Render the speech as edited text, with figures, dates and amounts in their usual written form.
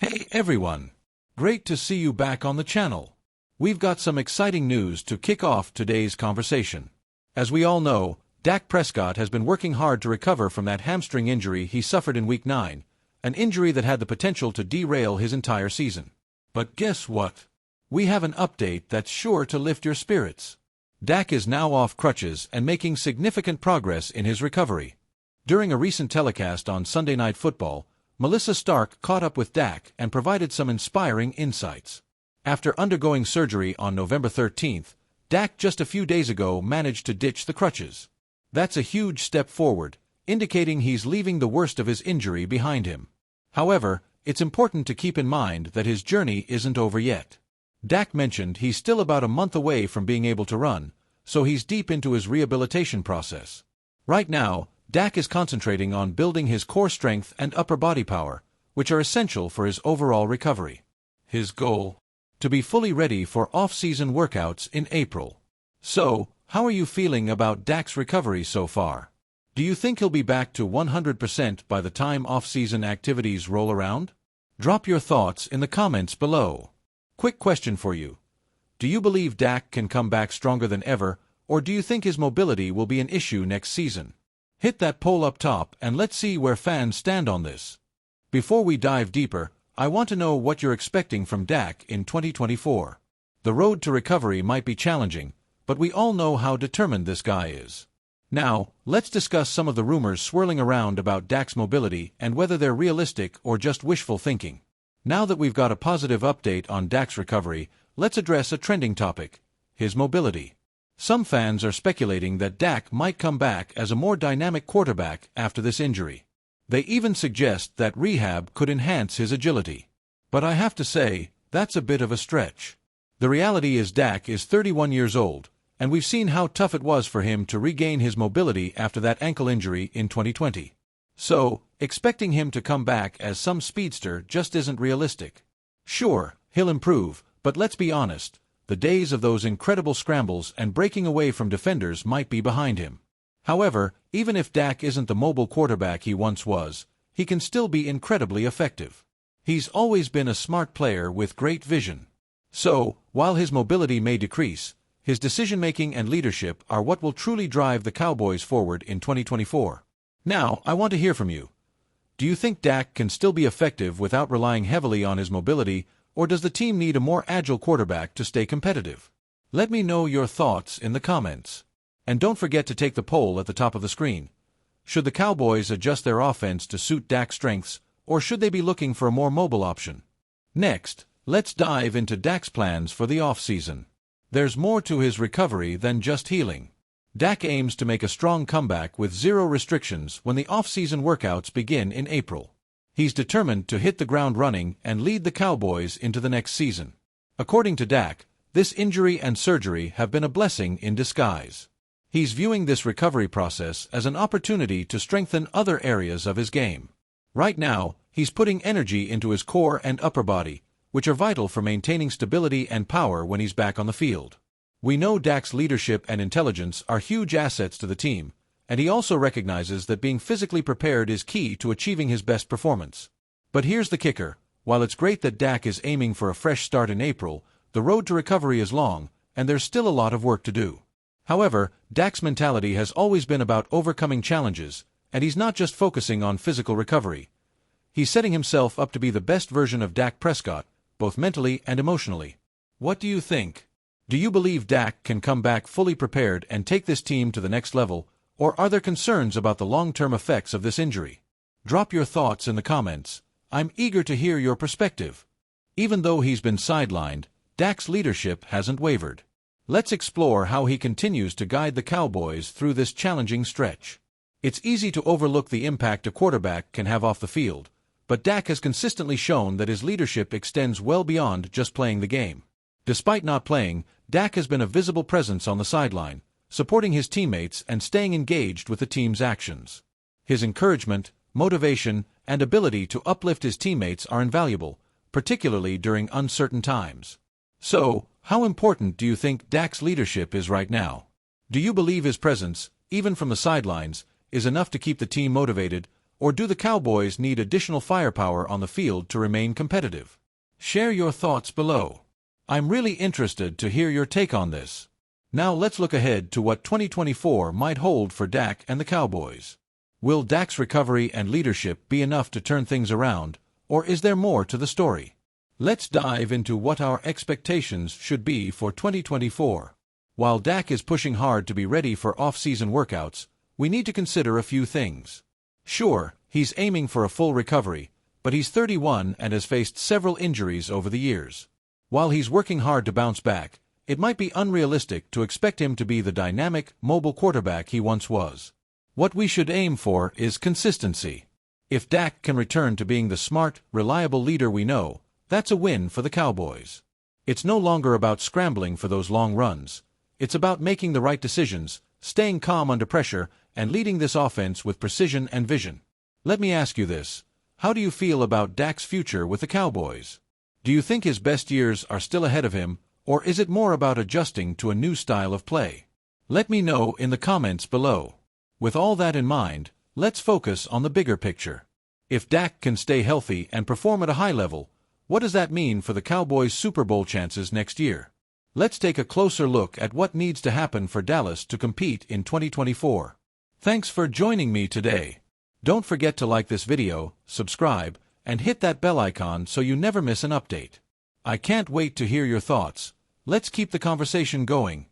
Hey everyone! Great to see you back on the channel. We've got some exciting news to kick off today's conversation. As we all know, Dak Prescott has been working hard to recover from that hamstring injury he suffered in Week 9, an injury that had the potential to derail his entire season. But guess what? We have an update that's sure to lift your spirits. Dak is now off crutches and making significant progress in his recovery. During a recent telecast on Sunday Night Football, Melissa Stark caught up with Dak and provided some inspiring insights. After undergoing surgery on November 13th, Dak just a few days ago managed to ditch the crutches. That's a huge step forward, indicating he's leaving the worst of his injury behind him. However, it's important to keep in mind that his journey isn't over yet. Dak mentioned he's still about a month away from being able to run, so he's deep into his rehabilitation process. Right now, Dak is concentrating on building his core strength and upper body power, which are essential for his overall recovery. His goal? To be fully ready for off-season workouts in April. So, how are you feeling about Dak's recovery so far? Do you think he'll be back to 100% by the time off-season activities roll around? Drop your thoughts in the comments below. Quick question for you. Do you believe Dak can come back stronger than ever, or do you think his mobility will be an issue next season? Hit that poll up top and let's see where fans stand on this. Before we dive deeper, I want to know what you're expecting from Dak in 2024. The road to recovery might be challenging, but we all know how determined this guy is. Now, let's discuss some of the rumors swirling around about Dak's mobility and whether they're realistic or just wishful thinking. Now that we've got a positive update on Dak's recovery, let's address a trending topic: his mobility. Some fans are speculating that Dak might come back as a more dynamic quarterback after this injury. They even suggest that rehab could enhance his agility. But I have to say, that's a bit of a stretch. The reality is Dak is 31 years old, and we've seen how tough it was for him to regain his mobility after that ankle injury in 2020. So, expecting him to come back as some speedster just isn't realistic. Sure, he'll improve, but let's be honest. The days of those incredible scrambles and breaking away from defenders might be behind him. However, even if Dak isn't the mobile quarterback he once was, he can still be incredibly effective. He's always been a smart player with great vision. So, while his mobility may decrease, his decision-making and leadership are what will truly drive the Cowboys forward in 2024. Now, I want to hear from you. Do you think Dak can still be effective without relying heavily on his mobility, or does the team need a more agile quarterback to stay competitive? Let me know your thoughts in the comments. And don't forget to take the poll at the top of the screen. Should the Cowboys adjust their offense to suit Dak's strengths, or should they be looking for a more mobile option? Next, let's dive into Dak's plans for the offseason. There's more to his recovery than just healing. Dak aims to make a strong comeback with zero restrictions when the off-season workouts begin in April. He's determined to hit the ground running and lead the Cowboys into the next season. According to Dak, this injury and surgery have been a blessing in disguise. He's viewing this recovery process as an opportunity to strengthen other areas of his game. Right now, he's putting energy into his core and upper body, which are vital for maintaining stability and power when he's back on the field. We know Dak's leadership and intelligence are huge assets to the team, and he also recognizes that being physically prepared is key to achieving his best performance. But here's the kicker: while it's great that Dak is aiming for a fresh start in April, the road to recovery is long, and there's still a lot of work to do. However, Dak's mentality has always been about overcoming challenges, and he's not just focusing on physical recovery. He's setting himself up to be the best version of Dak Prescott, both mentally and emotionally. What do you think? Do you believe Dak can come back fully prepared and take this team to the next level, or are there concerns about the long-term effects of this injury? Drop your thoughts in the comments. I'm eager to hear your perspective. Even though he's been sidelined, Dak's leadership hasn't wavered. Let's explore how he continues to guide the Cowboys through this challenging stretch. It's easy to overlook the impact a quarterback can have off the field, but Dak has consistently shown that his leadership extends well beyond just playing the game. Despite not playing, Dak has been a visible presence on the sideline, supporting his teammates and staying engaged with the team's actions. His encouragement, motivation, and ability to uplift his teammates are invaluable, particularly during uncertain times. So, how important do you think Dak's leadership is right now? Do you believe his presence, even from the sidelines, is enough to keep the team motivated, Or do the Cowboys need additional firepower on the field to remain competitive? Share your thoughts below. I'm really interested to hear your take on this. Now let's look ahead to what 2024 might hold for Dak and the Cowboys. Will Dak's recovery and leadership be enough to turn things around, or is there more to the story? Let's dive into what our expectations should be for 2024. While Dak is pushing hard to be ready for off-season workouts, we need to consider a few things. Sure, he's aiming for a full recovery, but he's 31 and has faced several injuries over the years. While he's working hard to bounce back, it might be unrealistic to expect him to be the dynamic, mobile quarterback he once was. What we should aim for is consistency. If Dak can return to being the smart, reliable leader we know, that's a win for the Cowboys. It's no longer about scrambling for those long runs. It's about making the right decisions, staying calm under pressure, and leading this offense with precision and vision. Let me ask you this. How do you feel about Dak's future with the Cowboys? Do you think his best years are still ahead of him, or is it more about adjusting to a new style of play? Let me know in the comments below. With all that in mind, let's focus on the bigger picture. If Dak can stay healthy and perform at a high level, what does that mean for the Cowboys' Super Bowl chances next year? Let's take a closer look at what needs to happen for Dallas to compete in 2024. Thanks for joining me today. Don't forget to like this video, subscribe, and hit that bell icon so you never miss an update. I can't wait to hear your thoughts. Let's keep the conversation going.